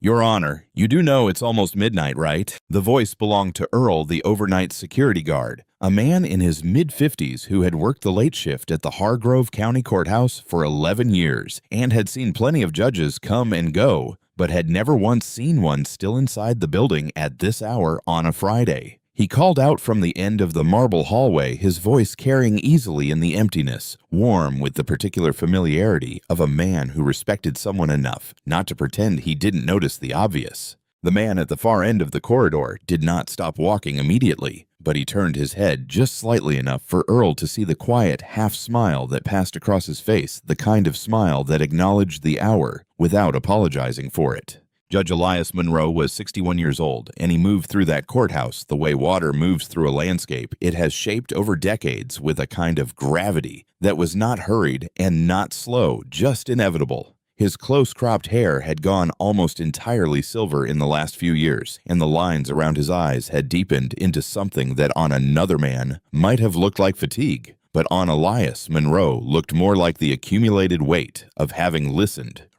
Your Honor, you do know it's almost midnight, right? The voice belonged to Earl, the overnight security guard, a man in his mid-50s who had worked the late shift at the Hargrove County Courthouse for 11 years and had seen plenty of judges come and go, but had never once seen one still inside the building at this hour on a Friday. He called out from the end of the marble hallway, his voice carrying easily in the emptiness, warm with the particular familiarity of a man who respected someone enough not to pretend he didn't notice the obvious. The man at the far end of the corridor did not stop walking immediately, but he turned his head just slightly enough for Earl to see the quiet half-smile that passed across his face, the kind of smile that acknowledged the hour without apologizing for it. Judge Elias Monroe was 61 years old, and he moved through that courthouse the way water moves through a landscape it has shaped over decades with a kind of gravity that was not hurried and not slow, just inevitable. His close-cropped hair had gone almost entirely silver in the last few years, and the lines around his eyes had deepened into something that on another man might have looked like fatigue, but on Elias Monroe looked more like the accumulated weight of having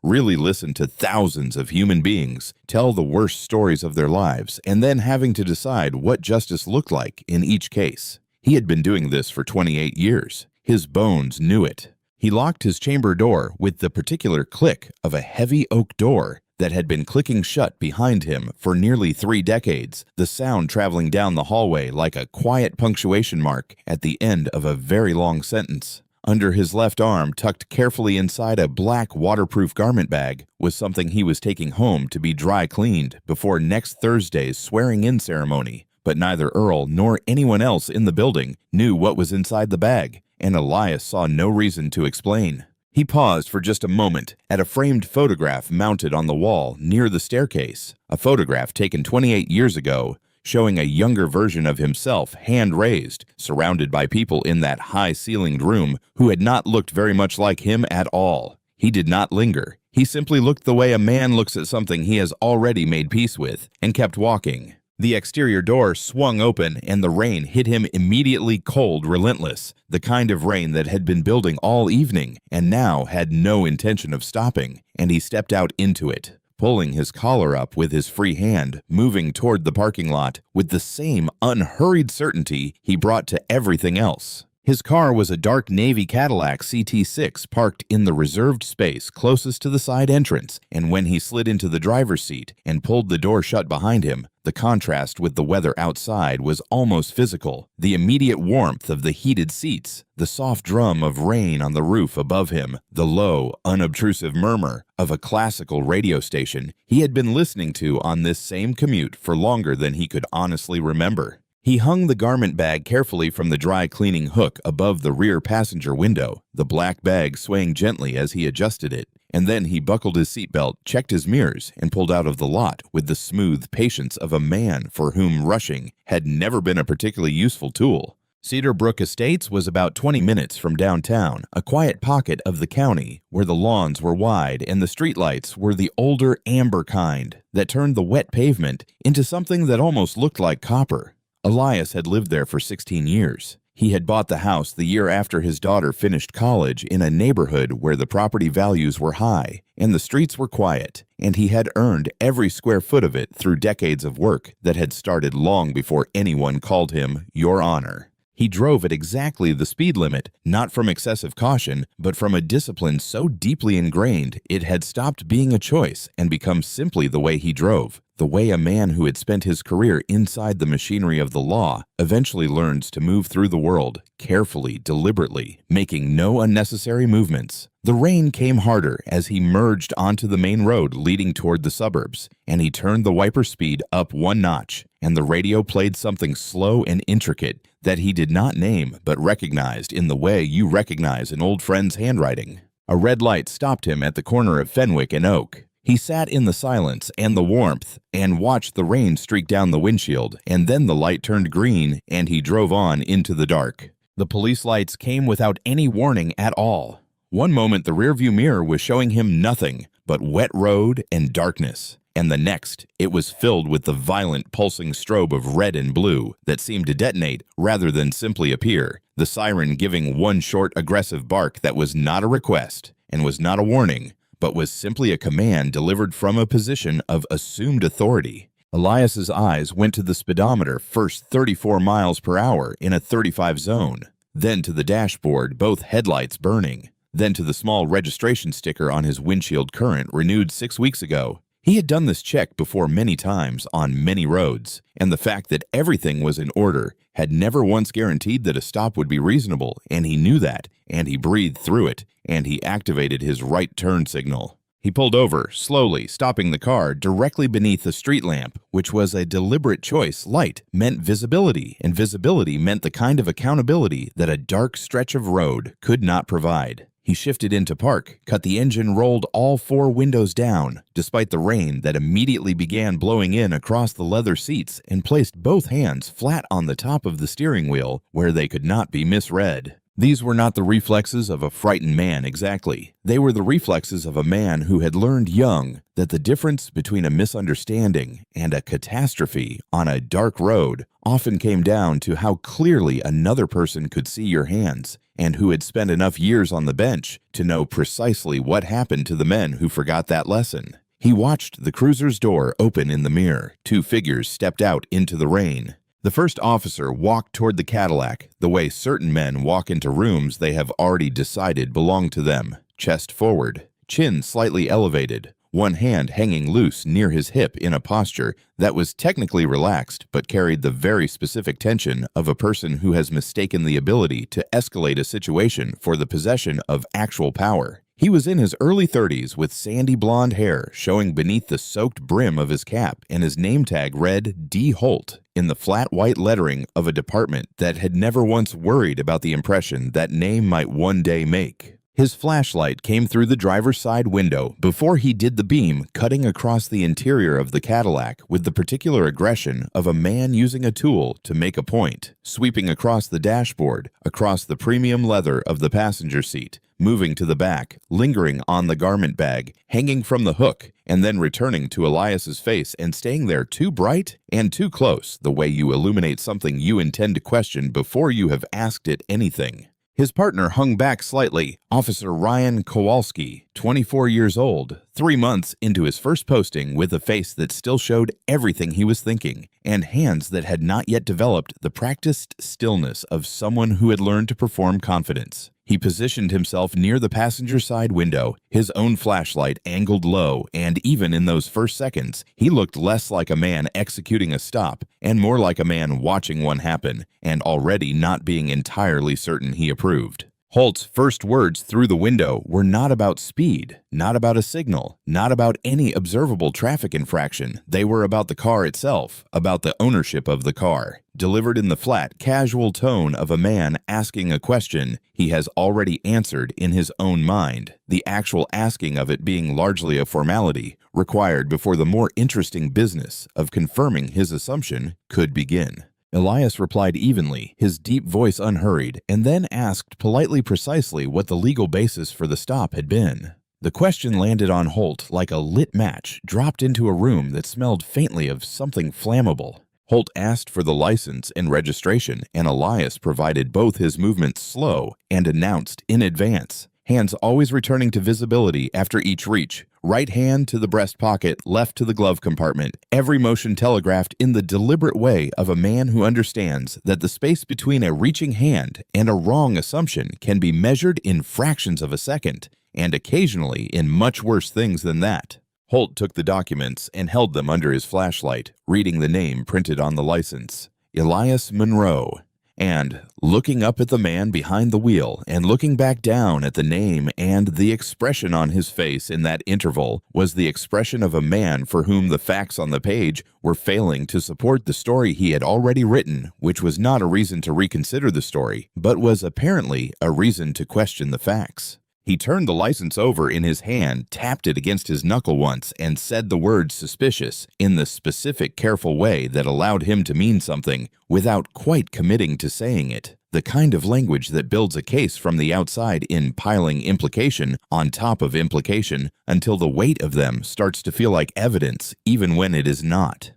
really listened to thousands of human beings tell the worst stories of their lives, and then having to decide what justice looked like in each case. He had been doing this for 28 years. His bones knew it. He locked his chamber door with the particular click of a heavy oak door that had been clicking shut behind him for nearly 3 decades, the sound traveling down the hallway like a quiet punctuation mark at the end of a very long sentence. Under his left arm, tucked carefully inside a black waterproof garment bag, was something he was taking home to be dry cleaned before next Thursday's swearing-in ceremony. But neither Earl nor anyone else in the building knew what was inside the bag, and Elias saw no reason to explain. He paused for just a moment at a framed photograph mounted on the wall near the staircase, a photograph taken 28 years ago, showing a younger version of himself hand-raised, surrounded by people in that high-ceilinged room who had not looked very much like him at all. He did not linger. He simply looked the way a man looks at something he has already made peace with, and kept walking. The exterior door swung open, and the rain hit him immediately cold, relentless, the kind of rain that had been building all evening and now had no intention of stopping, and he stepped out into it, pulling his collar up with his free hand, moving toward the parking lot with the same unhurried certainty he brought to everything else. His car was a dark navy Cadillac CT6 parked in the reserved space closest to the side entrance, and when he slid into the driver's seat and pulled the door shut behind him, the contrast with the weather outside was almost physical. The immediate warmth of the heated seats, the soft drum of rain on the roof above him, the low, unobtrusive murmur of a classical radio station he had been listening to on this same commute for longer than he could honestly remember. He hung the garment bag carefully from the dry cleaning hook above the rear passenger window, the black bag swaying gently as he adjusted it, and then he buckled his seatbelt, checked his mirrors, and pulled out of the lot with the smooth patience of a man for whom rushing had never been a particularly useful tool. Cedar Brook Estates was about 20 minutes from downtown, a quiet pocket of the county where the lawns were wide and the streetlights were the older amber kind that turned the wet pavement into something that almost looked like copper. Elias had lived there for 16 years. He had bought the house the year after his daughter finished college in a neighborhood where the property values were high and the streets were quiet, and he had earned every square foot of it through decades of work that had started long before anyone called him Your Honor. He drove at exactly the speed limit, not from excessive caution, but from a discipline so deeply ingrained it had stopped being a choice and become simply the way he drove, the way a man who had spent his career inside the machinery of the law eventually learns to move through the world, carefully, deliberately, making no unnecessary movements. The rain came harder as he merged onto the main road leading toward the suburbs, and he turned the wiper speed up 1 notch, and the radio played something slow and intricate that he did not name but recognized in the way you recognize an old friend's handwriting. A red light stopped him at the corner of Fenwick and Oak. He sat in the silence and the warmth and watched the rain streak down the windshield, and then the light turned green and he drove on into the dark. The police lights came without any warning at all. One moment the rearview mirror was showing him nothing but wet road and darkness, and the next it was filled with the violent pulsing strobe of red and blue that seemed to detonate rather than simply appear, the siren giving one short aggressive bark that was not a request and was not a warning, but was simply a command delivered from a position of assumed authority. Elias's eyes went to the speedometer, first 34 miles per hour in a 35 zone, then to the dashboard, both headlights burning, then to the small registration sticker on his windshield current renewed 6 weeks ago. He had done this check before many times on many roads, and the fact that everything was in order had never once guaranteed that a stop would be reasonable, and he knew that, and he breathed through it, and he activated his right turn signal. He pulled over, slowly, stopping the car directly beneath a street lamp, which was a deliberate choice. Light meant visibility, and visibility meant the kind of accountability that a dark stretch of road could not provide. He shifted into park, cut the engine, rolled all 4 windows down, despite the rain that immediately began blowing in across the leather seats, and placed both hands flat on the top of the steering wheel where they could not be misread. These were not the reflexes of a frightened man exactly. They were the reflexes of a man who had learned young that the difference between a misunderstanding and a catastrophe on a dark road often came down to how clearly another person could see your hands, and who had spent enough years on the bench to know precisely what happened to the men who forgot that lesson. He watched the cruiser's door open in the mirror. 2 figures stepped out into the rain. The first officer walked toward the Cadillac, the way certain men walk into rooms they have already decided belong to them, chest forward, chin slightly elevated, one hand hanging loose near his hip in a posture that was technically relaxed but carried the very specific tension of a person who has mistaken the ability to escalate a situation for the possession of actual power. He was in his early 30s with sandy blonde hair showing beneath the soaked brim of his cap, and his name tag read D. Holt in the flat white lettering of a department that had never once worried about the impression that name might one day make. His flashlight came through the driver's side window before he did the beam, cutting across the interior of the Cadillac with the particular aggression of a man using a tool to make a point, sweeping across the dashboard, across the premium leather of the passenger seat, moving to the back, lingering on the garment bag, hanging from the hook, and then returning to Elias's face and staying there too bright and too close, the way you illuminate something you intend to question before you have asked it anything. His partner hung back slightly, Officer Ryan Kowalski, 24 years old, 3 months into his first posting, with a face that still showed everything he was thinking, and hands that had not yet developed the practiced stillness of someone who had learned to perform confidence. He positioned himself near the passenger side window, his own flashlight angled low, and even in those first seconds, he looked less like a man executing a stop and more like a man watching one happen and already not being entirely certain he approved. Holt's first words through the window were not about speed, not about a signal, not about any observable traffic infraction. They were about the car itself, about the ownership of the car, delivered in the flat, casual tone of a man asking a question he has already answered in his own mind, the actual asking of it being largely a formality required before the more interesting business of confirming his assumption could begin. Elias replied evenly, his deep voice unhurried, and then asked politely precisely what the legal basis for the stop had been. The question landed on Holt like a lit match dropped into a room that smelled faintly of something flammable. Holt asked for the license and registration, and Elias provided both his movements slow and announced in advance, hands always returning to visibility after each reach. Right hand to the breast pocket, left to the glove compartment, every motion telegraphed in the deliberate way of a man who understands that the space between a reaching hand and a wrong assumption can be measured in fractions of a second, and occasionally in much worse things than that. Holt took the documents and held them under his flashlight, reading the name printed on the license, Elias Monroe. And, looking up at the man behind the wheel and looking back down at the name, and the expression on his face in that interval was the expression of a man for whom the facts on the page were failing to support the story he had already written, which was not a reason to reconsider the story, but was apparently a reason to question the facts. He turned the license over in his hand, tapped it against his knuckle once, and said the word suspicious in the specific, careful way that allowed him to mean something without quite committing to saying it. The kind of language that builds a case from the outside in piling implication on top of implication until the weight of them starts to feel like evidence even when it is not.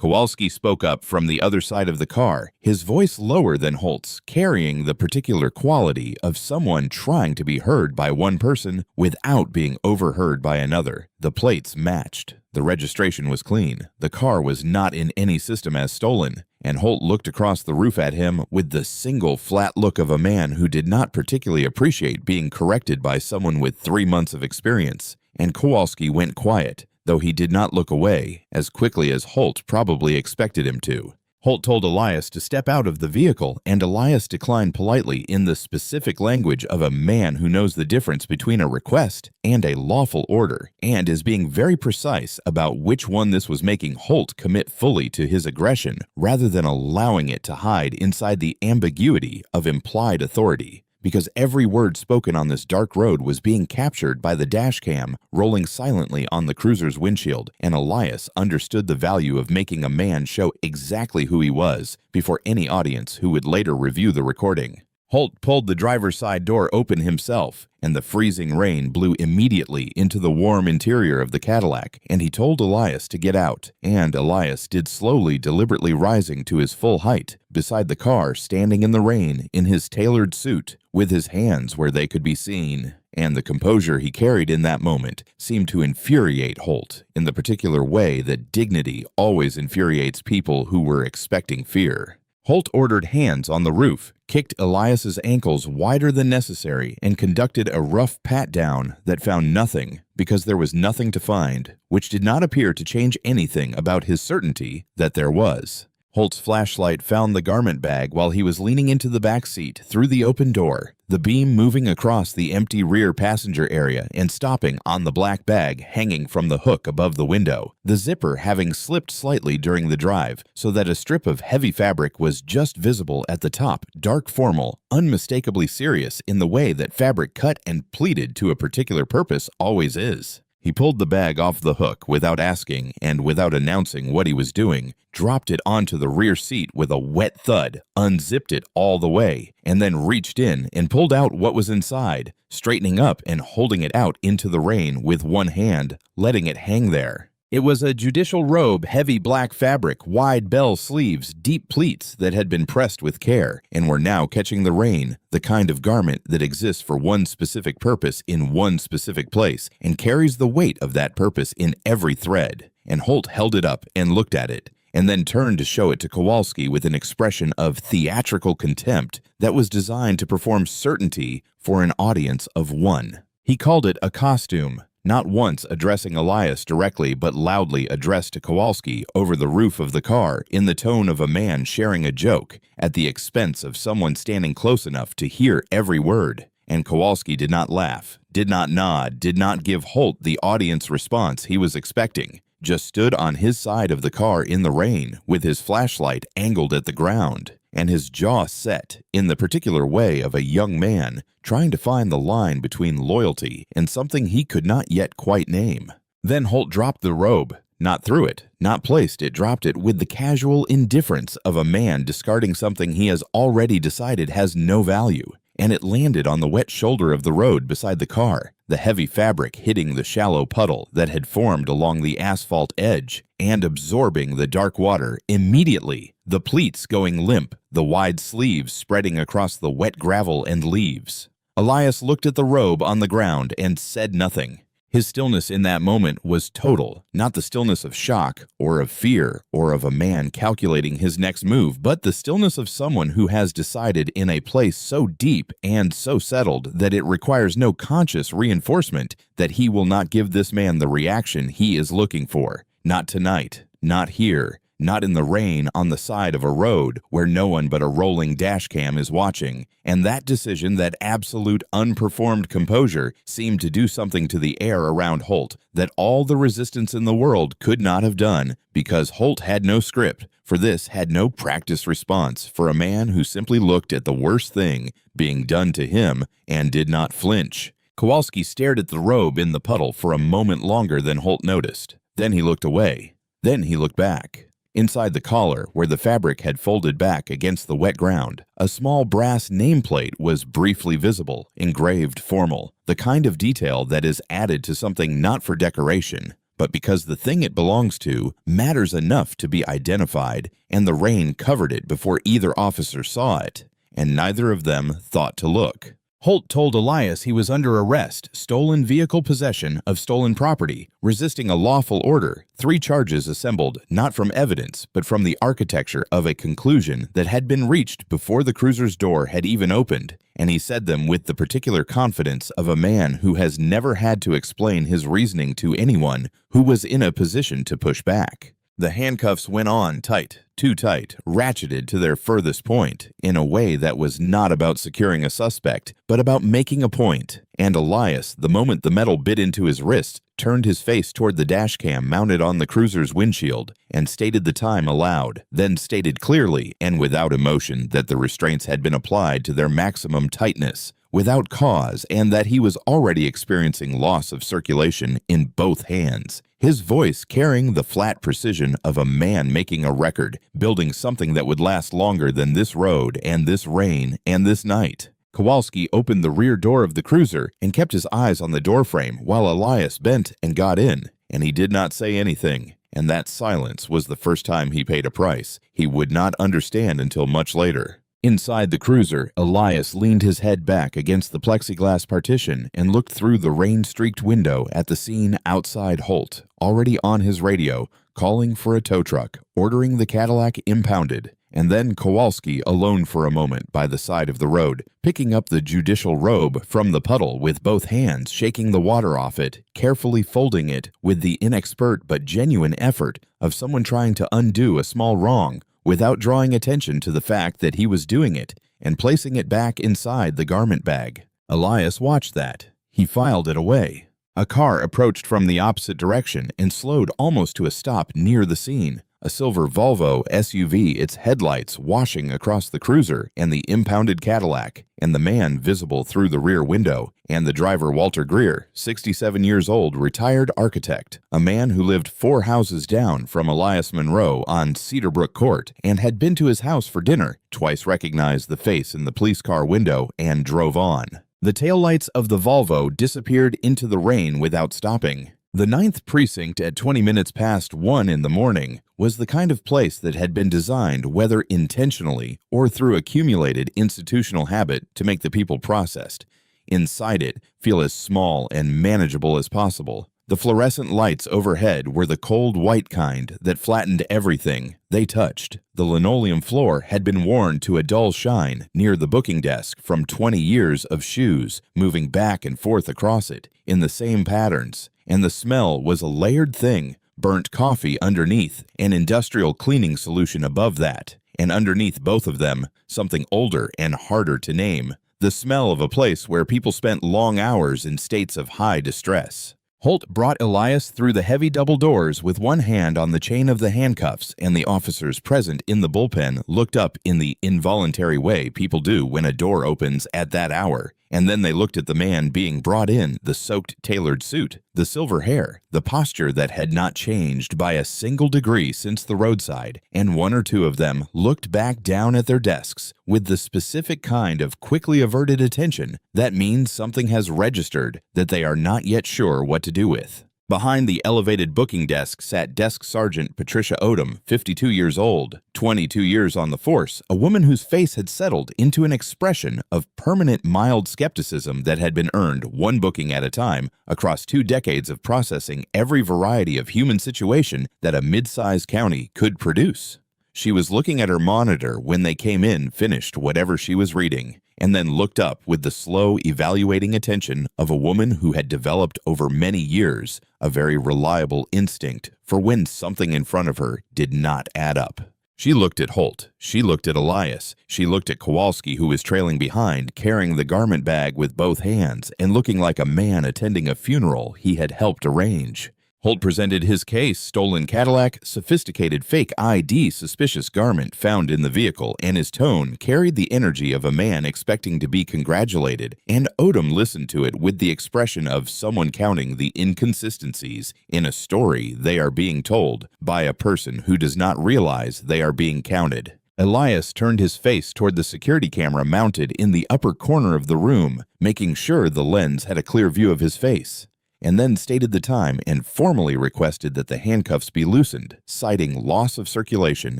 Kowalski spoke up from the other side of the car, his voice lower than Holt's, carrying the particular quality of someone trying to be heard by one person without being overheard by another. The plates matched. The registration was clean. The car was not in any system as stolen. And Holt looked across the roof at him with the single flat look of a man who did not particularly appreciate being corrected by someone with 3 months of experience. And Kowalski went quiet, though he did not look away, as quickly as Holt probably expected him to. Holt told Elias to step out of the vehicle, and Elias declined politely in the specific language of a man who knows the difference between a request and a lawful order, and is being very precise about which one this was, making Holt commit fully to his aggression rather than allowing it to hide inside the ambiguity of implied authority. Because every word spoken on this dark road was being captured by the dash cam rolling silently on the cruiser's windshield, and Elias understood the value of making a man show exactly who he was before any audience who would later review the recording. Holt pulled the driver's side door open himself, and the freezing rain blew immediately into the warm interior of the Cadillac, and he told Elias to get out, and Elias did, slowly, deliberately rising to his full height beside the car, standing in the rain in his tailored suit, with his hands where they could be seen. And the composure he carried in that moment seemed to infuriate Holt in the particular way that dignity always infuriates people who were expecting fear. Holt ordered hands on the roof, kicked Elias's ankles wider than necessary, and conducted a rough pat-down that found nothing, because there was nothing to find, which did not appear to change anything about his certainty that there was. Holt's flashlight found the garment bag while he was leaning into the back seat through the open door, the beam moving across the empty rear passenger area and stopping on the black bag hanging from the hook above the window, the zipper having slipped slightly during the drive so that a strip of heavy fabric was just visible at the top, dark, formal, unmistakably serious in the way that fabric cut and pleated to a particular purpose always is. He pulled the bag off the hook without asking and without announcing what he was doing, dropped it onto the rear seat with a wet thud, unzipped it all the way, and then reached in and pulled out what was inside, straightening up and holding it out into the rain with one hand, letting it hang there. It was a judicial robe, heavy black fabric, wide bell sleeves, deep pleats that had been pressed with care and were now catching the rain, the kind of garment that exists for one specific purpose in one specific place and carries the weight of that purpose in every thread. And Holt held it up and looked at it, and then turned to show it to Kowalski with an expression of theatrical contempt that was designed to perform certainty for an audience of one. He called it a costume, not once addressing Elias directly but loudly addressed to Kowalski over the roof of the car in the tone of a man sharing a joke at the expense of someone standing close enough to hear every word. And Kowalski did not laugh, did not nod, did not give Holt the audience response he was expecting, just stood on his side of the car in the rain with his flashlight angled at the ground, and his jaw set in the particular way of a young man trying to find the line between loyalty and something he could not yet quite name. Then Holt dropped the robe, not threw it, not placed it, dropped it with the casual indifference of a man discarding something he has already decided has no value, and it landed on the wet shoulder of the road beside the car, the heavy fabric hitting the shallow puddle that had formed along the asphalt edge and absorbing the dark water immediately, the pleats going limp, the wide sleeves spreading across the wet gravel and leaves. Elias looked at the robe on the ground and said nothing. His stillness in that moment was total, not the stillness of shock or of fear or of a man calculating his next move, but the stillness of someone who has decided in a place so deep and so settled that it requires no conscious reinforcement that he will not give this man the reaction he is looking for. Not tonight, not here, not in the rain on the side of a road where no one but a rolling dash cam is watching. And that decision, that absolute unperformed composure, seemed to do something to the air around Holt that all the resistance in the world could not have done, because Holt had no script, for this had no practiced response for a man who simply looked at the worst thing being done to him and did not flinch. Kowalski stared at the robe in the puddle for a moment longer than Holt noticed. Then he looked away. Then he looked back. Inside the collar, where the fabric had folded back against the wet ground, a small brass nameplate was briefly visible, engraved formal, the kind of detail that is added to something not for decoration, but because the thing it belongs to matters enough to be identified, and the rain covered it before either officer saw it, and neither of them thought to look. Holt told Elias he was under arrest, stolen vehicle possession of stolen property, resisting a lawful order, 3 charges assembled not from evidence but from the architecture of a conclusion that had been reached before the cruiser's door had even opened, and he said them with the particular confidence of a man who has never had to explain his reasoning to anyone who was in a position to push back. The handcuffs went on tight, too tight, ratcheted to their furthest point, in a way that was not about securing a suspect, but about making a point. And Elias, the moment the metal bit into his wrist, turned his face toward the dash cam mounted on the cruiser's windshield, and stated the time aloud, then stated clearly and without emotion that the restraints had been applied to their maximum tightness, without cause, and that he was already experiencing loss of circulation in both hands. His voice carrying the flat precision of a man making a record, building something that would last longer than this road and this rain and this night. Kowalski opened the rear door of the cruiser and kept his eyes on the doorframe while Elias bent and got in, and he did not say anything. And that silence was the first time he paid a price he would not understand until much later. Inside the cruiser, Elias leaned his head back against the plexiglass partition and looked through the rain-streaked window at the scene outside Holt, already on his radio, calling for a tow truck, ordering the Cadillac impounded, and then Kowalski alone for a moment by the side of the road, picking up the judicial robe from the puddle with both hands, shaking the water off it, carefully folding it with the inexpert but genuine effort of someone trying to undo a small wrong, without drawing attention to the fact that he was doing it, and placing it back inside the garment bag. Elias watched that. He filed it away. A car approached from the opposite direction and slowed almost to a stop near the scene. A silver Volvo SUV, its headlights washing across the cruiser and the impounded Cadillac, and the man visible through the rear window, and the driver Walter Greer, 67 years old, retired architect, a man who lived 4 houses down from Elias Monroe on Cedarbrook Court and had been to his house for dinner, twice recognized the face in the police car window, and drove on. The taillights of the Volvo disappeared into the rain without stopping. The 9th Precinct at 20 minutes past 1 in the morning was the kind of place that had been designed, whether intentionally or through accumulated institutional habit, to make the people processed inside it feel as small and manageable as possible. The fluorescent lights overhead were the cold white kind that flattened everything they touched. The linoleum floor had been worn to a dull shine near the booking desk from 20 years of shoes moving back and forth across it in the same patterns, and the smell was a layered thing, burnt coffee underneath, an industrial cleaning solution above that, and underneath both of them, something older and harder to name, the smell of a place where people spent long hours in states of high distress. Holt brought Elias through the heavy double doors with one hand on the chain of the handcuffs, and the officers present in the bullpen looked up in the involuntary way people do when a door opens at that hour, and then they looked at the man being brought in, the soaked tailored suit, the silver hair, the posture that had not changed by a single degree since the roadside, and 1 or 2 of them looked back down at their desks with the specific kind of quickly averted attention that means something has registered that they are not yet sure what to do with. Behind the elevated booking desk sat Desk Sergeant Patricia Odom, 52 years old, 22 years on the force, a woman whose face had settled into an expression of permanent mild skepticism that had been earned, 1 booking at a time, across 2 decades of processing every variety of human situation that a mid-sized county could produce. She was looking at her monitor when they came in, finished whatever she was reading, and then looked up with the slow, evaluating attention of a woman who had developed over many years a very reliable instinct for when something in front of her did not add up. She looked at Holt. She looked at Elias. She looked at Kowalski, who was trailing behind, carrying the garment bag with both hands and looking like a man attending a funeral he had helped arrange. Holt presented his case: stolen Cadillac, sophisticated fake ID, suspicious garment found in the vehicle, and his tone carried the energy of a man expecting to be congratulated, and Odom listened to it with the expression of someone counting the inconsistencies in a story they are being told by a person who does not realize they are being counted. Elias turned his face toward the security camera mounted in the upper corner of the room, making sure the lens had a clear view of his face. and then stated the time and formally requested that the handcuffs be loosened, citing loss of circulation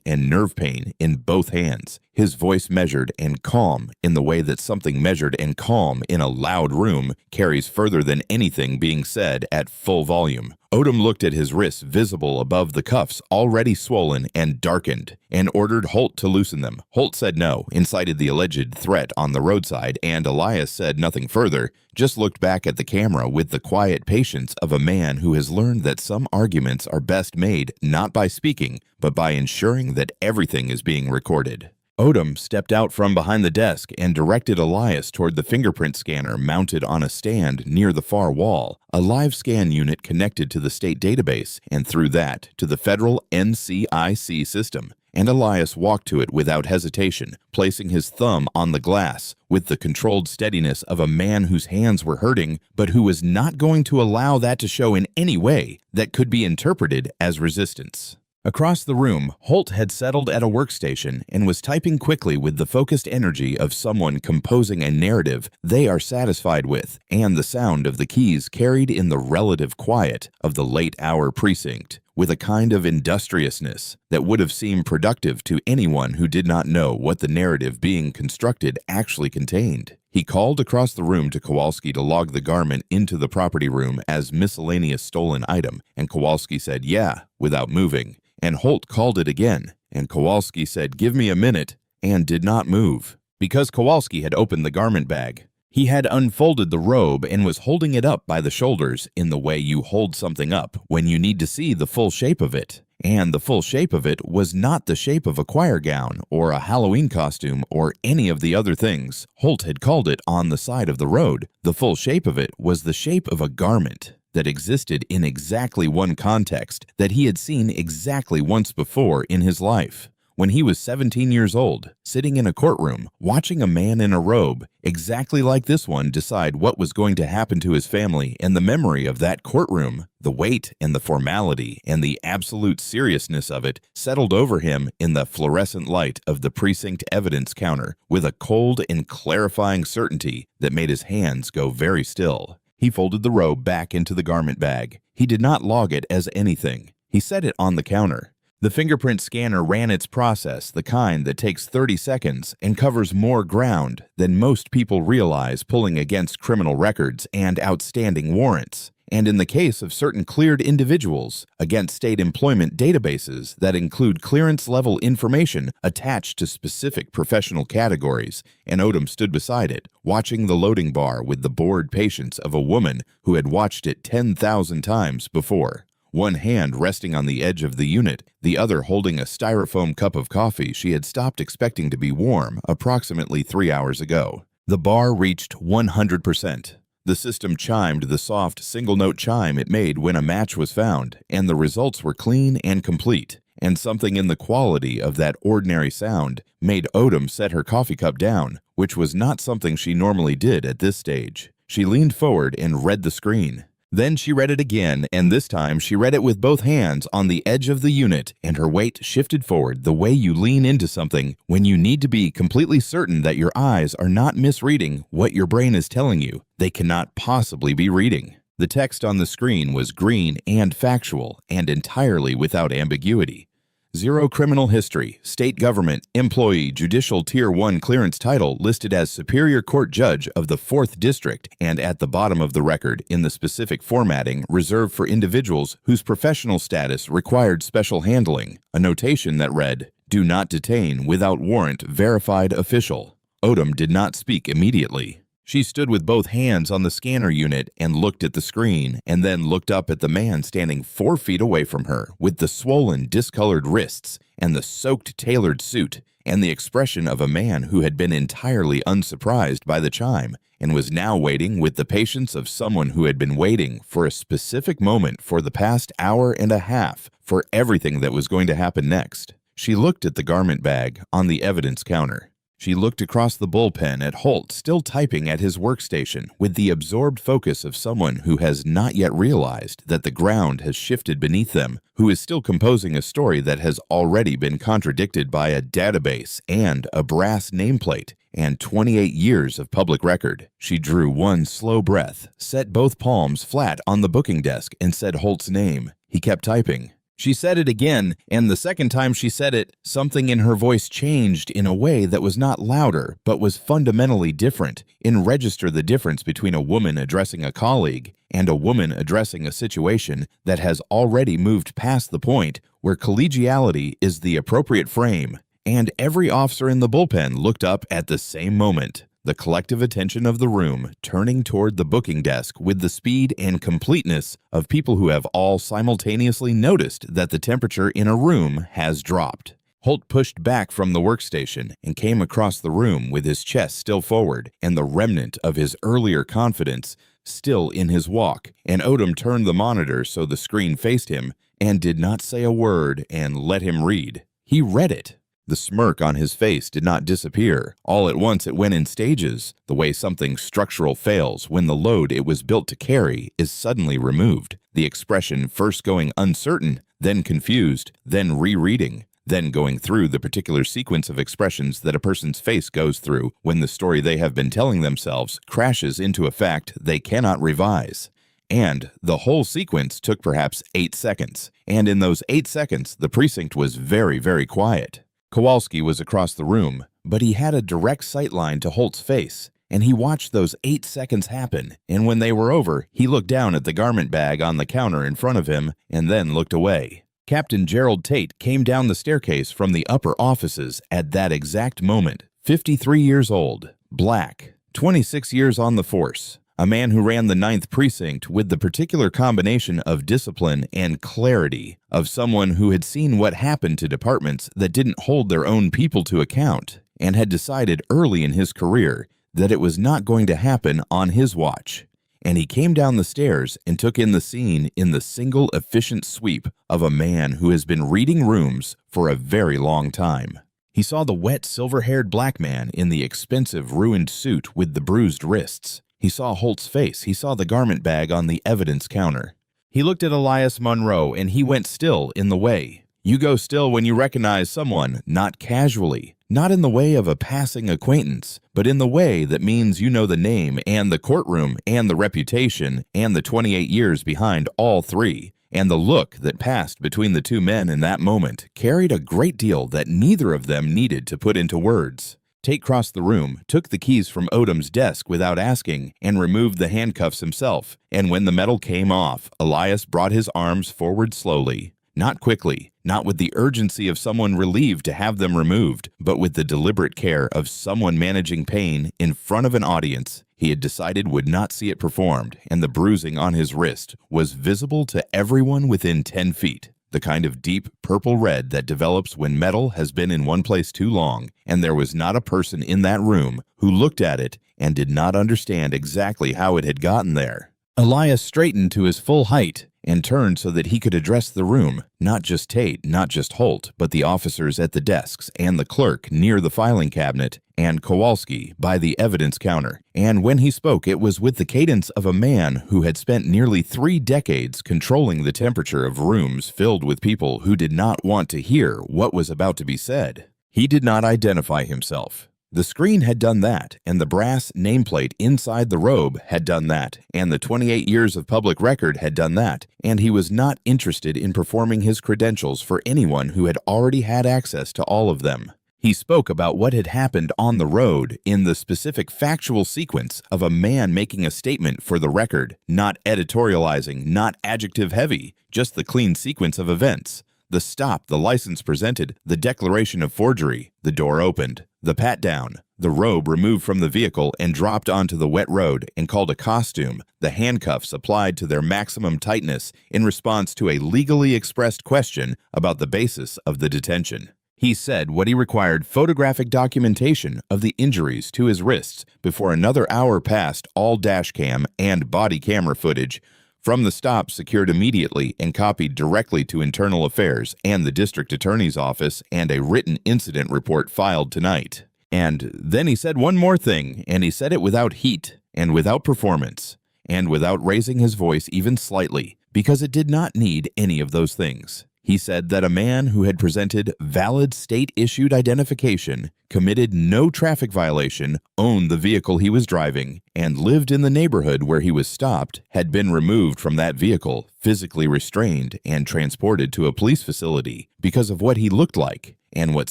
and nerve pain in both hands. His voice measured and calm in the way that something measured and calm in a loud room carries further than anything being said at full volume. Odom looked at his wrists visible above the cuffs already swollen and darkened, and ordered Holt to loosen them. Holt said no, incited the alleged threat on the roadside, and Elias said nothing further, just looked back at the camera with the quiet patience of a man who has learned that some arguments are best made not by speaking, but by ensuring that everything is being recorded. Odom stepped out from behind the desk and directed Elias toward the fingerprint scanner mounted on a stand near the far wall, a live scan unit connected to the state database, and through that to the federal NCIC system. And Elias walked to it without hesitation, placing his thumb on the glass with the controlled steadiness of a man whose hands were hurting, but who was not going to allow that to show in any way that could be interpreted as resistance. Across the room, Holt had settled at a workstation and was typing quickly with the focused energy of someone composing a narrative they are satisfied with, and the sound of the keys carried in the relative quiet of the late-hour precinct, with a kind of industriousness that would have seemed productive to anyone who did not know what the narrative being constructed actually contained. He called across the room to Kowalski to log the garment into the property room as miscellaneous stolen item, and Kowalski said yeah, without moving. And Holt called it again, and Kowalski said, "Give me a minute," and did not move. Because Kowalski had opened the garment bag, he had unfolded the robe and was holding it up by the shoulders in the way you hold something up when you need to see the full shape of it. And the full shape of it was not the shape of a choir gown or a Halloween costume or any of the other things Holt had called it on the side of the road. The full shape of it was the shape of a garment that existed in exactly one context that he had seen exactly once before in his life. When he was 17 years old, sitting in a courtroom, watching a man in a robe exactly like this one decide what was going to happen to his family, and the memory of that courtroom, the weight and the formality and the absolute seriousness of it settled over him in the fluorescent light of the precinct evidence counter with a cold and clarifying certainty that made his hands go very still. He folded the robe back into the garment bag. He did not log it as anything. He set it on the counter. The fingerprint scanner ran its process, the kind that takes 30 seconds and covers more ground than most people realize pulling against criminal records and outstanding warrants. And in the case of certain cleared individuals, against state employment databases that include clearance-level information attached to specific professional categories, and Odom stood beside it, watching the loading bar with the bored patience of a woman who had watched it 10,000 times before. One hand resting on the edge of the unit, the other holding a styrofoam cup of coffee she had stopped expecting to be warm approximately 3 hours ago. The bar reached 100%. The system chimed the soft single-note chime it made when a match was found, and the results were clean and complete. And something in the quality of that ordinary sound made Odom set her coffee cup down, which was not something she normally did at this stage. She leaned forward and read the screen. Then she read it again, and this time she read it with both hands on the edge of the unit, and her weight shifted forward the way you lean into something when you need to be completely certain that your eyes are not misreading what your brain is telling you they cannot possibly be reading. The text on the screen was green and factual and entirely without ambiguity. 0 criminal history, state government, employee, judicial Tier 1 clearance title listed as Superior Court Judge of the 4th District, and at the bottom of the record in the specific formatting reserved for individuals whose professional status required special handling, a notation that read, "Do not detain without warrant verified official." Odom did not speak immediately. She stood with both hands on the scanner unit and looked at the screen, and then looked up at the man standing 4 feet away from her with the swollen, discolored wrists and the soaked tailored suit and the expression of a man who had been entirely unsurprised by the chime and was now waiting with the patience of someone who had been waiting for a specific moment for the past hour and a half for everything that was going to happen next. She looked at the garment bag on the evidence counter. She looked across the bullpen at Holt still typing at his workstation with the absorbed focus of someone who has not yet realized that the ground has shifted beneath them, who is still composing a story that has already been contradicted by a database and a brass nameplate, and 28 years of public record. She drew one slow breath, set both palms flat on the booking desk, and said Holt's name. He kept typing. She said it again, and the second time she said it, something in her voice changed in a way that was not louder, but was fundamentally different. Register the difference between a woman addressing a colleague and a woman addressing a situation that has already moved past the point where collegiality is the appropriate frame. And every officer in the bullpen looked up at the same moment. The collective attention of the room turning toward the booking desk with the speed and completeness of people who have all simultaneously noticed that the temperature in a room has dropped. Holt pushed back from the workstation and came across the room with his chest still forward and the remnant of his earlier confidence still in his walk, and Odom turned the monitor so the screen faced him and did not say a word and let him read. He read it. The smirk on his face did not disappear. All at once it went in stages, the way something structural fails when the load it was built to carry is suddenly removed, the expression first going uncertain, then confused, then rereading, then going through the particular sequence of expressions that a person's face goes through when the story they have been telling themselves crashes into a fact they cannot revise. And the whole sequence took perhaps 8 seconds, and in those 8 seconds the precinct was very, very quiet. Kowalski was across the room, but he had a direct sight line to Holt's face, and he watched those 8 seconds happen, and when they were over, he looked down at the garment bag on the counter in front of him and then looked away. Captain Gerald Tate came down the staircase from the upper offices at that exact moment, 53 years old, black, 26 years on the force. A man who ran the 9th Precinct with the particular combination of discipline and clarity of someone who had seen what happened to departments that didn't hold their own people to account and had decided early in his career that it was not going to happen on his watch. And he came down the stairs and took in the scene in the single efficient sweep of a man who has been reading rooms for a very long time. He saw the wet, silver-haired black man in the expensive, ruined suit with the bruised wrists. He saw Holt's face. He saw the garment bag on the evidence counter. He looked at Elias Monroe, and he went still in the way. You go still when you recognize someone, not casually, not in the way of a passing acquaintance, but in the way that means you know the name and the courtroom and the reputation and the 28 years behind all three. And the look that passed between the two men in that moment carried a great deal that neither of them needed to put into words. Tate crossed the room, took the keys from Odom's desk without asking, and removed the handcuffs himself. And when the metal came off, Elias brought his arms forward slowly. Not quickly, not with the urgency of someone relieved to have them removed, but with the deliberate care of someone managing pain in front of an audience he had decided would not see it performed, and the bruising on his wrist was visible to everyone within 10 feet. The kind of deep purple red that develops when metal has been in one place too long, and there was not a person in that room who looked at it and did not understand exactly how it had gotten there. Elias straightened to his full height and turned so that he could address the room, not just Tate, not just Holt, but the officers at the desks and the clerk near the filing cabinet and Kowalski by the evidence counter. And when he spoke, it was with the cadence of a man who had spent nearly 3 decades controlling the temperature of rooms filled with people who did not want to hear what was about to be said. He did not identify himself. The screen had done that, and the brass nameplate inside the robe had done that, and the 28 years of public record had done that, and he was not interested in performing his credentials for anyone who had already had access to all of them. He spoke about what had happened on the road in the specific factual sequence of a man making a statement for the record, not editorializing, not adjective heavy, just the clean sequence of events. The stop, the license presented, the declaration of forgery, the door opened, the pat-down, the robe removed from the vehicle and dropped onto the wet road and called a costume, the handcuffs applied to their maximum tightness in response to a legally expressed question about the basis of the detention. He said what he required photographic documentation of the injuries to his wrists before another hour passed all dashcam and body camera footage from the stop secured immediately and copied directly to Internal Affairs and the District Attorney's Office and a written incident report filed tonight. And then he said one more thing, and he said it without heat and without performance and without raising his voice even slightly, because it did not need any of those things. He said that a man who had presented valid state-issued identification, committed no traffic violation, owned the vehicle he was driving, and lived in the neighborhood where he was stopped, had been removed from that vehicle, physically restrained, and transported to a police facility because of what he looked like and what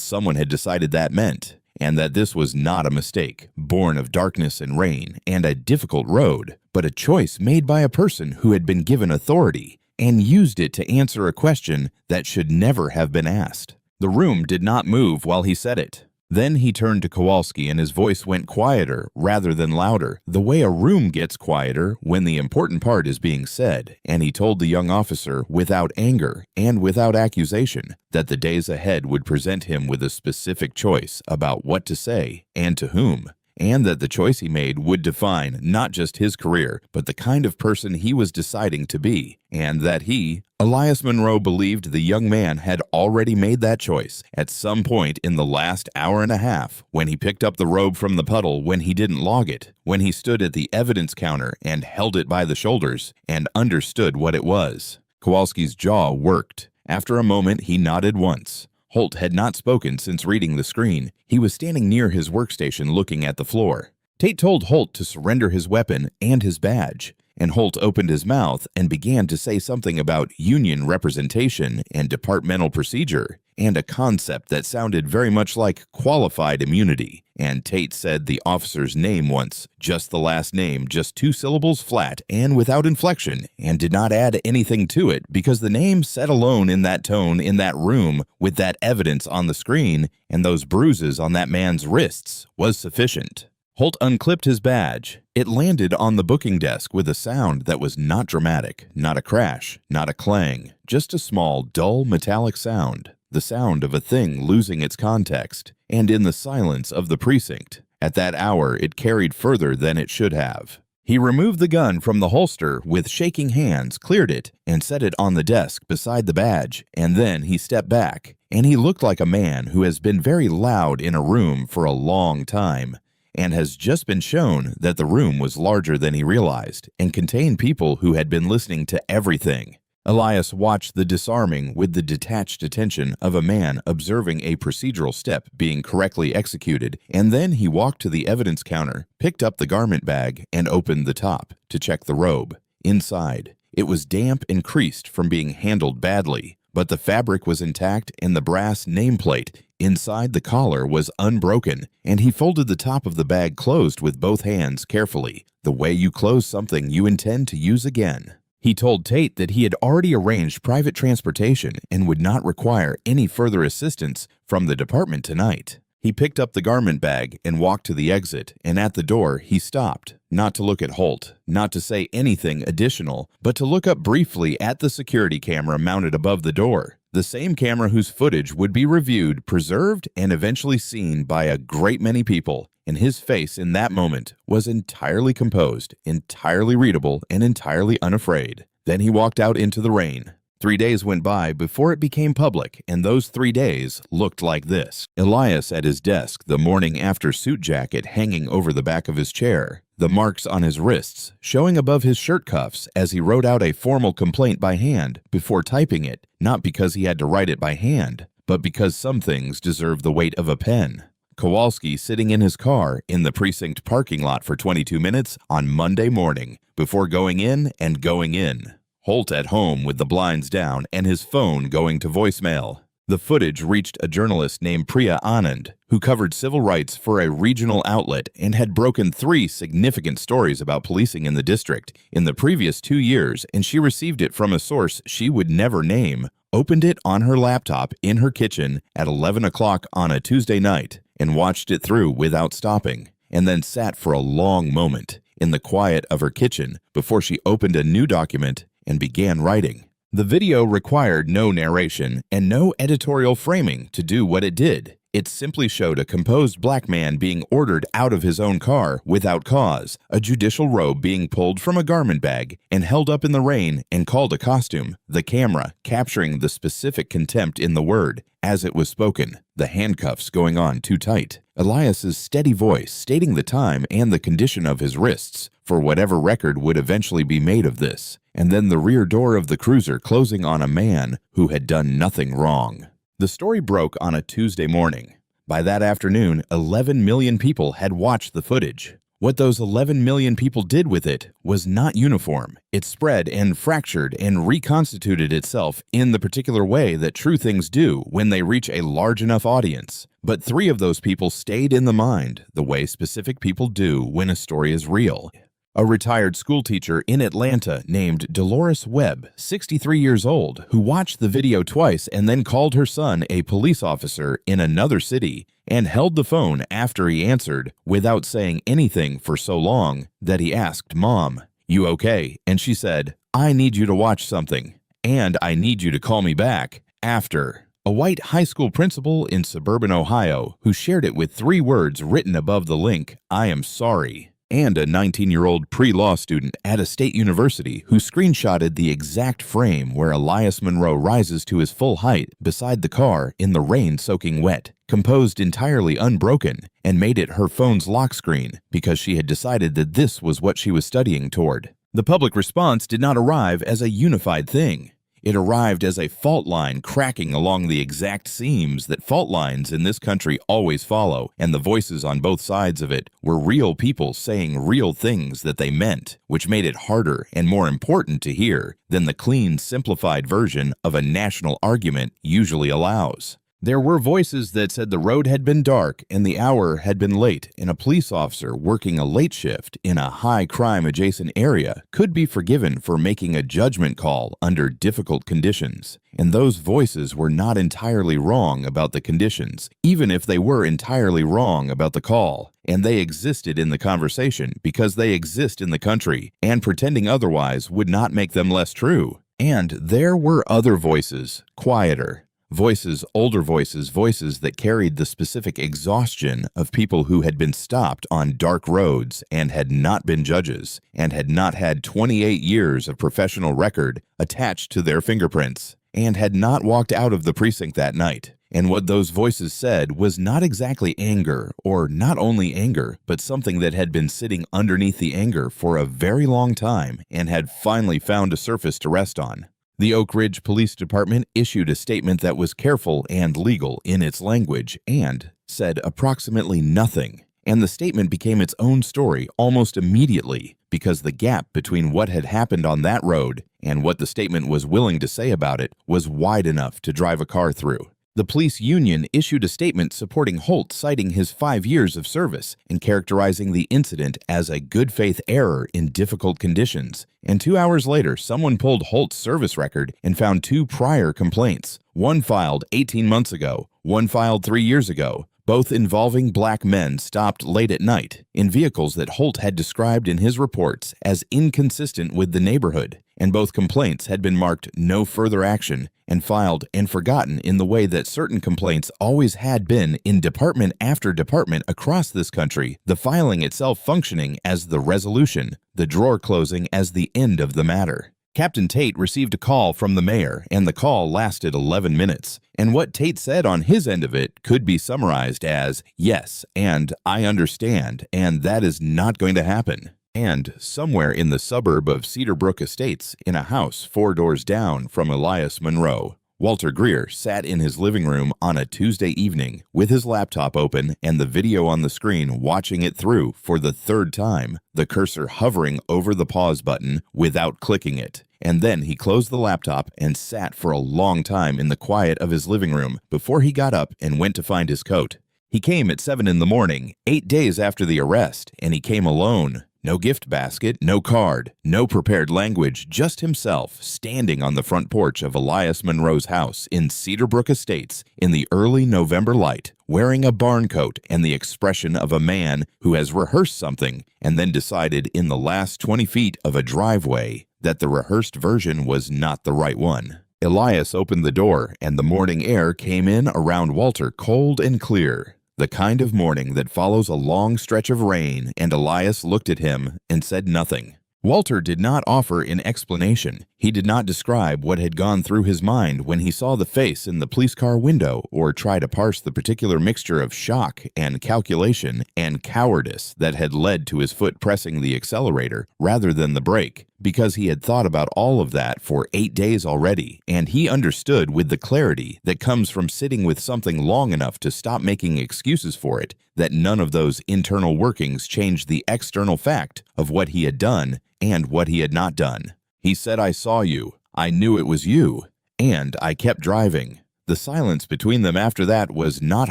someone had decided that meant, and that this was not a mistake, born of darkness and rain and a difficult road, but a choice made by a person who had been given authority and used it to answer a question that should never have been asked. The room did not move while he said it. Then he turned to Kowalski and his voice went quieter rather than louder, the way a room gets quieter when the important part is being said, and he told the young officer without anger and without accusation that the days ahead would present him with a specific choice about what to say and to whom, and that the choice he made would define not just his career, but the kind of person he was deciding to be, and that he, Elias Monroe, believed the young man had already made that choice at some point in the last hour and a half, when he picked up the robe from the puddle, when he didn't log it, when he stood at the evidence counter and held it by the shoulders and understood what it was. Kowalski's jaw worked. After a moment, he nodded once. Holt had not spoken since reading the screen. He was standing near his workstation looking at the floor. Tate told Holt to surrender his weapon and his badge, and Holt opened his mouth and began to say something about union representation and departmental procedure, and a concept that sounded very much like qualified immunity. And Tate said the officer's name once, just the last name, just 2 syllables flat and without inflection, and did not add anything to it because the name said alone in that tone in that room with that evidence on the screen and those bruises on that man's wrists was sufficient. Holt unclipped his badge. It landed on the booking desk with a sound that was not dramatic, not a crash, not a clang, just a small, dull, metallic sound. The sound of a thing losing its context, and in the silence of the precinct. At that hour, it carried further than it should have. He removed the gun from the holster with shaking hands, cleared it, and set it on the desk beside the badge, and then he stepped back, and he looked like a man who has been very loud in a room for a long time, and has just been shown that the room was larger than he realized and contained people who had been listening to everything. Elias watched the disarming with the detached attention of a man observing a procedural step being correctly executed, and then he walked to the evidence counter, picked up the garment bag, and opened the top to check the robe. Inside, it was damp and creased from being handled badly, but the fabric was intact and the brass nameplate inside the collar was unbroken, and he folded the top of the bag closed with both hands carefully, the way you close something you intend to use again. He told Tate that he had already arranged private transportation and would not require any further assistance from the department tonight. He picked up the garment bag and walked to the exit, and at the door he stopped, not to look at Holt, not to say anything additional, but to look up briefly at the security camera mounted above the door, the same camera whose footage would be reviewed, preserved, and eventually seen by a great many people. And his face in that moment was entirely composed, entirely readable, and entirely unafraid. Then he walked out into the rain. 3 days went by before it became public, and those 3 days looked like this. Elias at his desk, the morning after suit jacket hanging over the back of his chair, the marks on his wrists showing above his shirt cuffs as he wrote out a formal complaint by hand before typing it, not because he had to write it by hand, but because some things deserve the weight of a pen. Kowalski sitting in his car in the precinct parking lot for 22 minutes on Monday morning before going in and going in. Holt at home with the blinds down and his phone going to voicemail. The footage reached a journalist named Priya Anand, who covered civil rights for a regional outlet and had broken 3 significant stories about policing in the district in the previous 2 years, and she received it from a source she would never name, opened it on her laptop in her kitchen at 11 o'clock on a Tuesday night, and watched it through without stopping, and then sat for a long moment in the quiet of her kitchen before she opened a new document and began writing. The video required no narration and no editorial framing to do what it did. It simply showed a composed black man being ordered out of his own car without cause, a judicial robe being pulled from a garment bag and held up in the rain and called a costume, the camera capturing the specific contempt in the word as it was spoken, the handcuffs going on too tight, Elias's steady voice stating the time and the condition of his wrists for whatever record would eventually be made of this, and then the rear door of the cruiser closing on a man who had done nothing wrong. The story broke on a Tuesday morning. By that afternoon, 11 million people had watched the footage. What those 11 million people did with it was not uniform. It spread and fractured and reconstituted itself in the particular way that true things do when they reach a large enough audience. But 3 of those people stayed in the mind, the way specific people do when a story is real. A retired schoolteacher in Atlanta named Dolores Webb, 63 years old, who watched the video twice and then called her son, a police officer in another city, and held the phone after he answered without saying anything for so long that he asked, "Mom, you okay?" And she said, "I need you to watch something, and I need you to call me back after." A white high school principal in suburban Ohio who shared it with 3 words written above the link, "I am sorry." And a 19-year-old pre-law student at a state university who screenshotted the exact frame where Elias Monroe rises to his full height beside the car in the rain soaking wet, composed entirely unbroken, and made it her phone's lock screen because she had decided that this was what she was studying toward. The public response did not arrive as a unified thing. It arrived as a fault line cracking along the exact seams that fault lines in this country always follow, and the voices on both sides of it were real people saying real things that they meant, which made it harder and more important to hear than the clean, simplified version of a national argument usually allows. There were voices that said the road had been dark and the hour had been late, and a police officer working a late shift in a high-crime adjacent area could be forgiven for making a judgment call under difficult conditions. And those voices were not entirely wrong about the conditions, even if they were entirely wrong about the call. And they existed in the conversation because they exist in the country, and pretending otherwise would not make them less true. And there were other voices, quieter. Voices, older voices, voices that carried the specific exhaustion of people who had been stopped on dark roads and had not been judges and had not had 28 years of professional record attached to their fingerprints and had not walked out of the precinct that night. And what those voices said was not exactly anger, or not only anger, but something that had been sitting underneath the anger for a very long time and had finally found a surface to rest on. The Oak Ridge Police Department issued a statement that was careful and legal in its language and said approximately nothing. And the statement became its own story almost immediately because the gap between what had happened on that road and what the statement was willing to say about it was wide enough to drive a car through. The police union issued a statement supporting Holt, citing his 5 years of service and characterizing the incident as a good faith error in difficult conditions. And 2 hours later, someone pulled Holt's service record and found 2 prior complaints, one filed 18 months ago, one filed 3 years ago, both involving black men stopped late at night in vehicles that Holt had described in his reports as inconsistent with the neighborhood. And both complaints had been marked no further action and filed and forgotten in the way that certain complaints always had been in department after department across this country, the filing itself functioning as the resolution, the drawer closing as the end of the matter. Captain Tate received a call from the mayor, and the call lasted 11 minutes. And what Tate said on his end of it could be summarized as, "Yes, and I understand, and that is not going to happen." And somewhere in the suburb of Cedar Brook Estates, in a house 4 doors down from Elias Monroe, Walter Greer sat in his living room on a Tuesday evening with his laptop open and the video on the screen, watching it through for the 3rd time, the cursor hovering over the pause button without clicking it. And then he closed the laptop and sat for a long time in the quiet of his living room before he got up and went to find his coat. He came at 7 in the morning, 8 days after the arrest, and he came alone. No gift basket, no card, no prepared language, just himself standing on the front porch of Elias Monroe's house in Cedar Brook Estates in the early November light, wearing a barn coat and the expression of a man who has rehearsed something and then decided in the last 20 feet of a driveway that the rehearsed version was not the right one. Elias opened the door and the morning air came in around Walter cold and clear. The kind of morning that follows a long stretch of rain, and Elias looked at him and said nothing. Walter did not offer an explanation. He did not describe what had gone through his mind when he saw the face in the police car window or try to parse the particular mixture of shock and calculation and cowardice that had led to his foot pressing the accelerator rather than the brake, because he had thought about all of that for 8 days already, and he understood with the clarity that comes from sitting with something long enough to stop making excuses for it, that none of those internal workings changed the external fact of what he had done and what he had not done. He said, "I saw you. I knew it was you. And I kept driving." The silence between them after that was not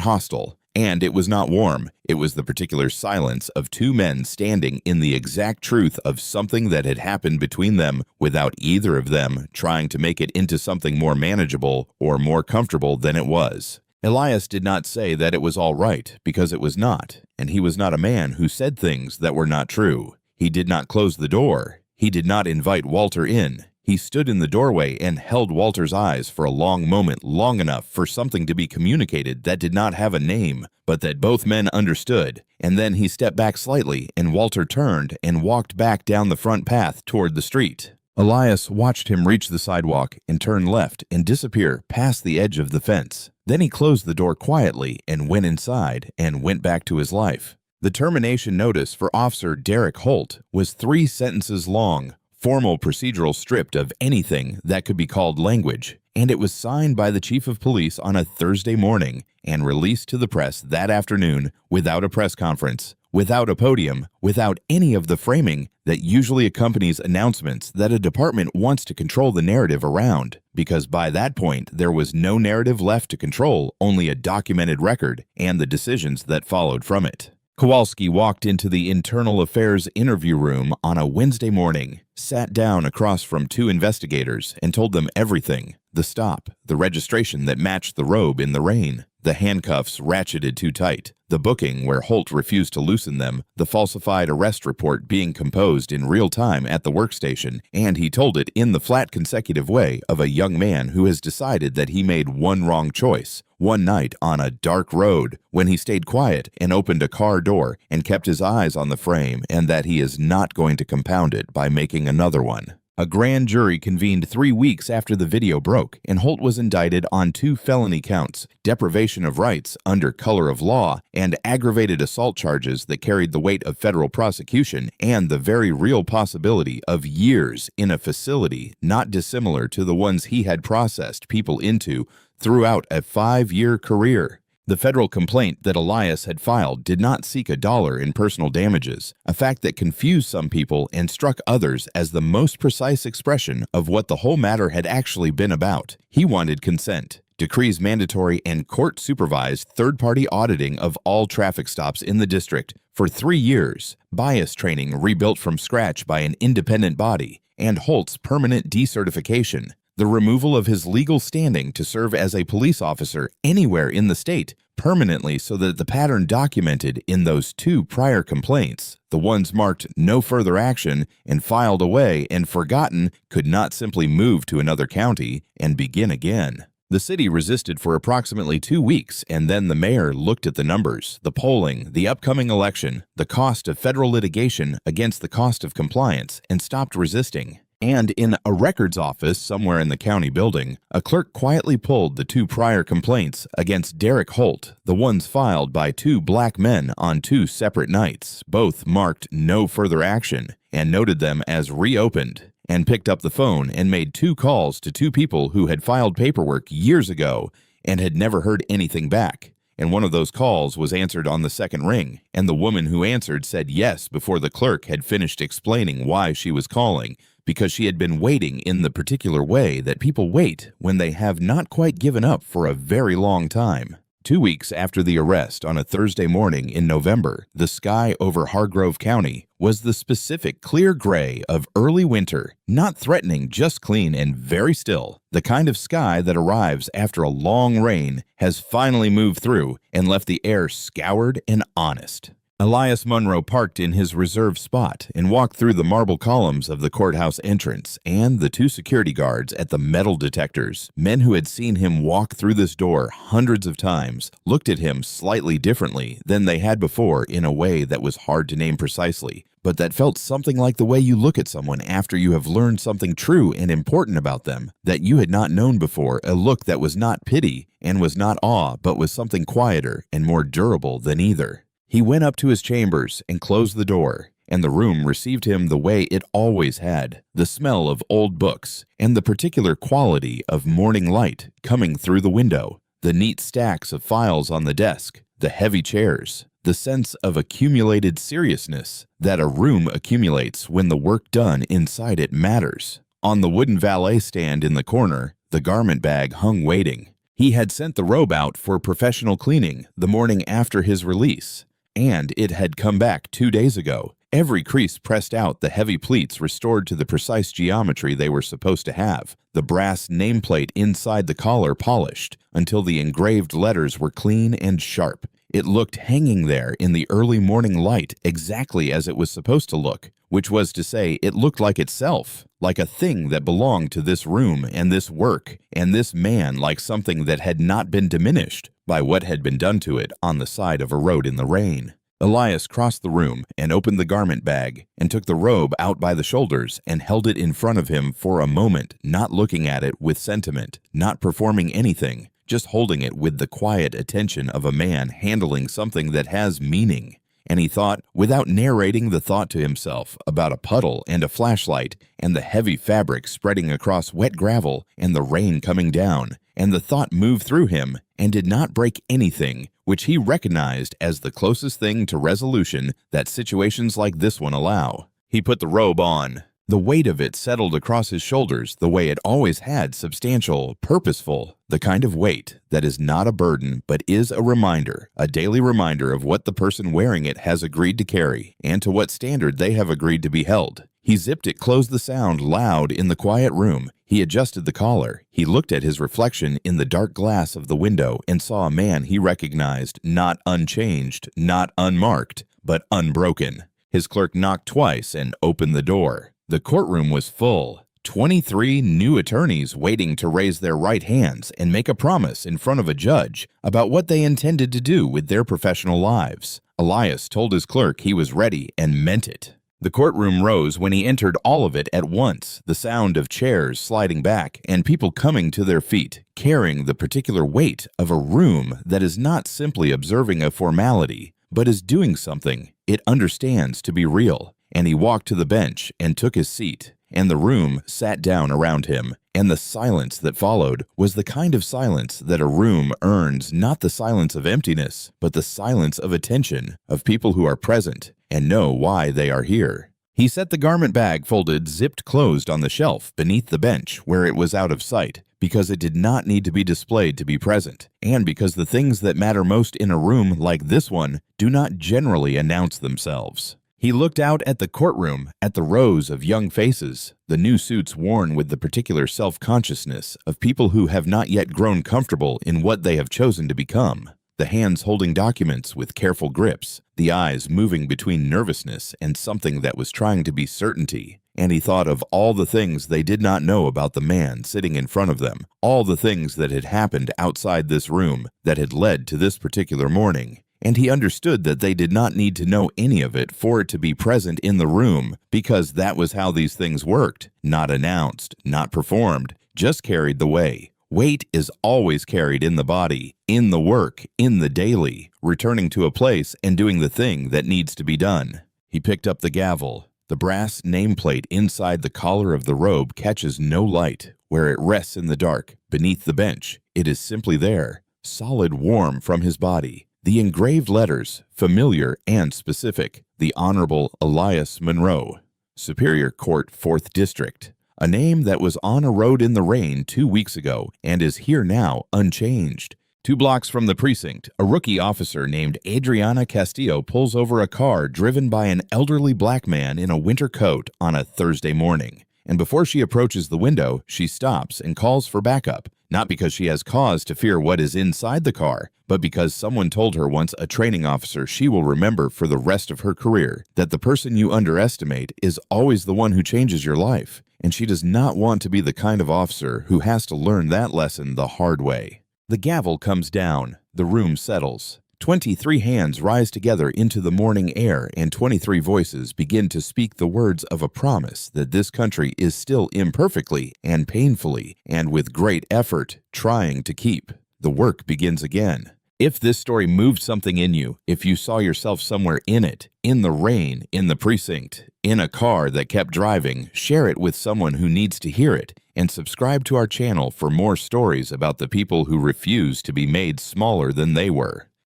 hostile, and it was not warm. It was the particular silence of two men standing in the exact truth of something that had happened between them without either of them trying to make it into something more manageable or more comfortable than it was. Elias did not say that it was all right, because it was not, and he was not a man who said things that were not true. He did not close the door. He did not invite Walter in. He stood in the doorway and held Walter's eyes for a long moment, long enough for something to be communicated that did not have a name, but that both men understood. And then he stepped back slightly, and Walter turned and walked back down the front path toward the street. Elias watched him reach the sidewalk and turn left and disappear past the edge of the fence. Then he closed the door quietly and went inside and went back to his life. The termination notice for Officer Derek Holt was 3 sentences long, formal procedural stripped of anything that could be called language, and it was signed by the chief of police on a Thursday morning and released to the press that afternoon without a press conference, without a podium, without any of the framing that usually accompanies announcements that a department wants to control the narrative around, because by that point there was no narrative left to control, only a documented record and the decisions that followed from it. Kowalski walked into the Internal Affairs interview room on a Wednesday morning, sat down across from 2 investigators, and told them everything: the stop, the registration that matched the robe in the rain, the handcuffs ratcheted too tight, the booking where Holt refused to loosen them, the falsified arrest report being composed in real time at the workstation, and he told it in the flat consecutive way of a young man who has decided that he made one wrong choice, one night on a dark road, when he stayed quiet and opened a car door and kept his eyes on the frame, and that he is not going to compound it by making another one. A grand jury convened 3 weeks after the video broke, and Holt was indicted on 2 felony counts: deprivation of rights under color of law and aggravated assault charges that carried the weight of federal prosecution and the very real possibility of years in a facility not dissimilar to the ones he had processed people into throughout a 5-year career. The federal complaint that Elias had filed did not seek $1 in personal damages, a fact that confused some people and struck others as the most precise expression of what the whole matter had actually been about. He wanted consent, decrees mandatory and court-supervised third-party auditing of all traffic stops in the district for 3 years, bias training rebuilt from scratch by an independent body, and Holt's permanent decertification, the removal of his legal standing to serve as a police officer anywhere in the state permanently, so that the pattern documented in those 2 prior complaints, the ones marked "no further action" and filed away and forgotten, could not simply move to another county and begin again. The city resisted for approximately 2 weeks, and then the mayor looked at the numbers, the polling, the upcoming election, the cost of federal litigation against the cost of compliance, and stopped resisting. And in a records office somewhere in the county building, a clerk quietly pulled the 2 prior complaints against Derek Holt, the ones filed by 2 black men on 2 separate nights, both marked "no further action," and noted them as reopened, and picked up the phone and made 2 calls to 2 people who had filed paperwork years ago and had never heard anything back. And one of those calls was answered on the second ring, and the woman who answered said yes before the clerk had finished explaining why she was calling, because she had been waiting in the particular way that people wait when they have not quite given up for a very long time. 2 weeks after the arrest on a Thursday morning in November, the sky over Hargrove County was the specific clear gray of early winter, not threatening, just clean and very still. The kind of sky that arrives after a long rain has finally moved through and left the air scoured and honest. Elias Monroe parked in his reserved spot and walked through the marble columns of the courthouse entrance and the two security guards at the metal detectors. Men who had seen him walk through this door hundreds of times looked at him slightly differently than they had before in a way that was hard to name precisely, but that felt something like the way you look at someone after you have learned something true and important about them that you had not known before, a look that was not pity and was not awe, but was something quieter and more durable than either. He went up to his chambers and closed the door, and the room received him the way it always had, the smell of old books, and the particular quality of morning light coming through the window, the neat stacks of files on the desk, the heavy chairs, the sense of accumulated seriousness that a room accumulates when the work done inside it matters. On the wooden valet stand in the corner, the garment bag hung waiting. He had sent the robe out for professional cleaning the morning after his release, and it had come back 2 days ago. Every crease pressed out, the heavy pleats restored to the precise geometry they were supposed to have, the brass nameplate inside the collar polished until the engraved letters were clean and sharp. It looked hanging there in the early morning light exactly as it was supposed to look, which was to say it looked like itself, like a thing that belonged to this room and this work and this man, like something that had not been diminished by what had been done to it on the side of a road in the rain. Elias crossed the room and opened the garment bag and took the robe out by the shoulders and held it in front of him for a moment, not looking at it with sentiment, not performing anything, just holding it with the quiet attention of a man handling something that has meaning. And he thought, without narrating the thought to himself, about a puddle and a flashlight and the heavy fabric spreading across wet gravel and the rain coming down, and the thought moved through him and did not break anything, which he recognized as the closest thing to resolution that situations like this one allow. He put the robe on. The weight of it settled across his shoulders the way it always had, substantial, purposeful, the kind of weight that is not a burden but is a reminder, a daily reminder of what the person wearing it has agreed to carry and to what standard they have agreed to be held. He zipped it closed the sound loud in the quiet room. He adjusted the collar. He looked at his reflection in the dark glass of the window and saw a man he recognized, not unchanged, not unmarked, but unbroken. His clerk knocked twice and opened the door. The courtroom was full. 23 new attorneys waiting to raise their right hands and make a promise in front of a judge about what they intended to do with their professional lives. Elias told his clerk he was ready and meant it. The courtroom rose when he entered, all of it at once, the sound of chairs sliding back and people coming to their feet, carrying the particular weight of a room that is not simply observing a formality, but is doing something it understands to be real. And he walked to the bench and took his seat, and the room sat down around him, and the silence that followed was the kind of silence that a room earns, not the silence of emptiness, but the silence of attention, of people who are present and know why they are here. He set the garment bag folded, zipped closed on the shelf beneath the bench where it was out of sight, because it did not need to be displayed to be present, and because the things that matter most in a room like this one do not generally announce themselves. He looked out at the courtroom, at the rows of young faces, the new suits worn with the particular self-consciousness of people who have not yet grown comfortable in what they have chosen to become, the hands holding documents with careful grips, the eyes moving between nervousness and something that was trying to be certainty. And he thought of all the things they did not know about the man sitting in front of them, all the things that had happened outside this room that had led to this particular morning. And he understood that they did not need to know any of it for it to be present in the room, because that was how these things worked, not announced, not performed, just carried the way. Weight is always carried in the body, in the work, in the daily, returning to a place and doing the thing that needs to be done. He picked up the gavel. The brass nameplate inside the collar of the robe catches no light. Where it rests in the dark, beneath the bench, it is simply there, solid warm from his body. The engraved letters, familiar and specific, the Honorable Elias Monroe, Superior Court, 4th District, a name that was on a road in the rain 2 weeks ago and is here now unchanged. 2 blocks from the precinct, a rookie officer named Adriana Castillo pulls over a car driven by an elderly black man in a winter coat on a Thursday morning. And before she approaches the window, she stops and calls for backup. Not because she has cause to fear what is inside the car, but because someone told her once, a training officer she will remember for the rest of her career, that the person you underestimate is always the one who changes your life. And she does not want to be the kind of officer who has to learn that lesson the hard way. The gavel comes down. The room settles. 23 hands rise together into the morning air, and 23 voices begin to speak the words of a promise that this country is still imperfectly and painfully and with great effort trying to keep. The work begins again. If this story moved something in you, if you saw yourself somewhere in it, in the rain, in the precinct, in a car that kept driving, share it with someone who needs to hear it, and subscribe to our channel for more stories about the people who refuse to be made smaller than they were.